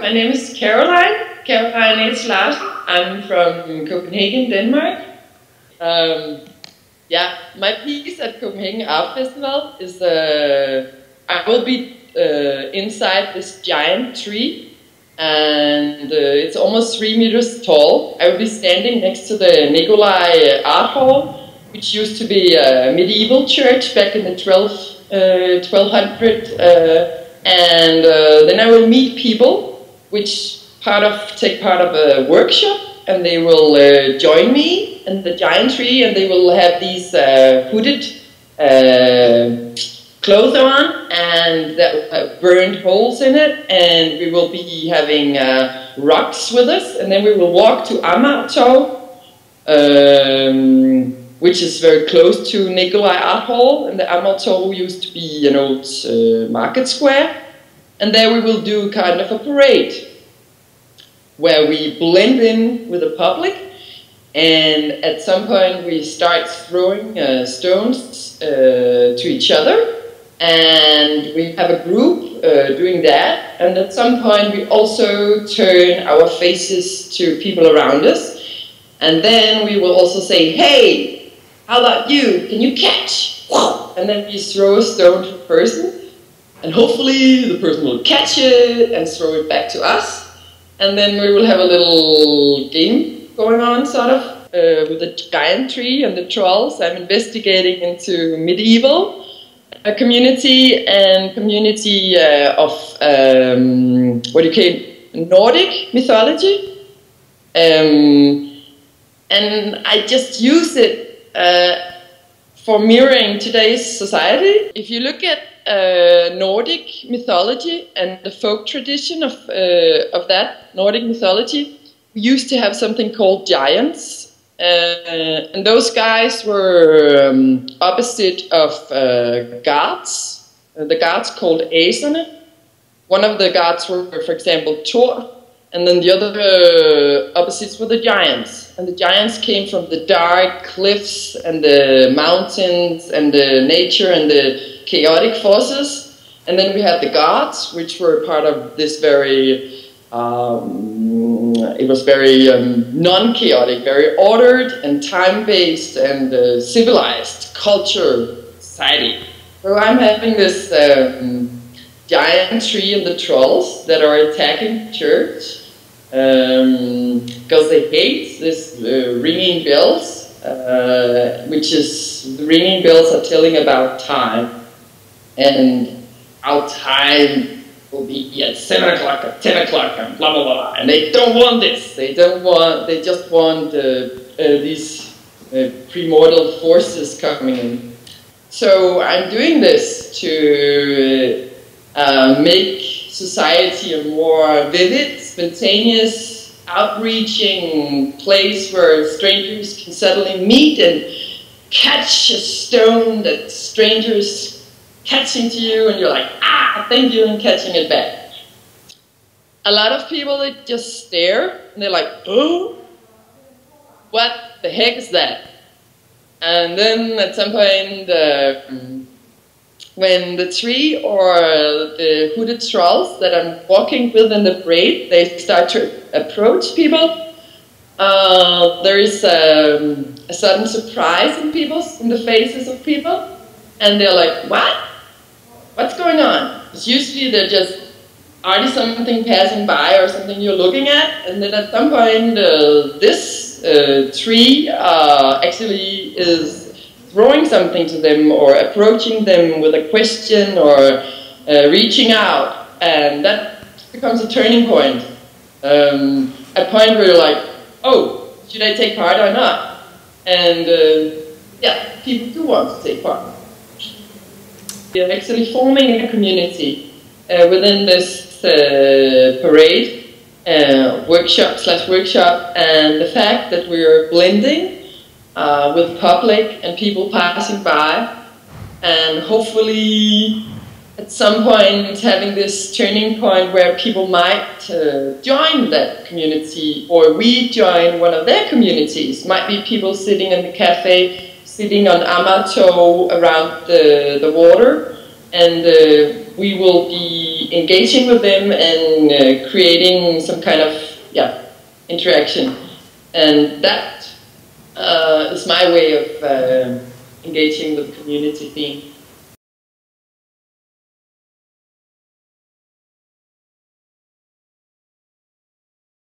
My name is Karoline H. Larsen. I'm from Copenhagen, Denmark. My piece at Copenhagen Art Festival is I will be inside this giant tree, and it's almost 3 meters tall. I will be standing next to the Nikolaj Art Hall, which used to be a medieval church back in the 1200, and then I will meet people which take part of a workshop, and they will join me in the giant tree, and they will have these hooded clothes on, and that have burned holes in it, and we will be having rocks with us, and then we will walk to Amager Torv, which is very close to Nikolaj Art Hall, and the Amager Torv used to be an old market square, and there we will do kind of a parade where we blend in with the public, and at some point we start throwing stones to each other, and we have a group doing that, and at some point we also turn our faces to people around us, and then we will also say, hey, how about you? Can you catch? And then we throw a stone to a person, and hopefully the person will catch it and throw it back to us. And then we will have a little game going on, sort of, with the giant tree and the trolls. I'm investigating into medieval community and community of, Nordic mythology. And I just use it for mirroring today's society. If you look at Nordic mythology and the folk tradition of that Nordic mythology, we used to have something called giants, and those guys were opposite of gods. The gods called Æserne. One of the gods were, for example, Thor, and then the other opposites were the giants. And the giants came from the dark cliffs and the mountains and the nature and the chaotic forces. And then we had the gods, which were part of this very, it was very non-chaotic, very ordered and time-based and civilized culture society. So I'm having this giant tree and the trolls that are attacking the church because they hate this ringing bells, which is, the ringing bells are telling about time, and our time will be at 7 o'clock or 10 o'clock and blah blah blah, and they don't want this, they just want these primordial forces coming in. So I'm doing this to make society a more vivid, spontaneous, outreaching place where strangers can suddenly meet and catch a stone that strangers catching to you, and you're like, ah, thank you, and catching it back. A lot of people, they just stare, and they're like, oh, what the heck is that? And then at some point, when the tree or the hooded trolls that I'm walking with in the parade, they start to approach people, there is a sudden surprise in the faces of people, and they're like, what? What's going on? Because usually they're just, already something passing by or something you're looking at, and then at some point this tree actually is throwing something to them or approaching them with a question or reaching out, and that becomes a turning point. A point where you're like, oh, should I take part or not? And yeah, people do want to take part. We're actually forming a community within this parade, workshop, and the fact that we're blending with public and people passing by, and hopefully at some point having this turning point where people might join that community, or we join one of their communities. Might be people sitting in the cafe, sitting on Amager Torv around the water, and we will be engaging with them and creating some kind of interaction. And that is my way of engaging with the community theme.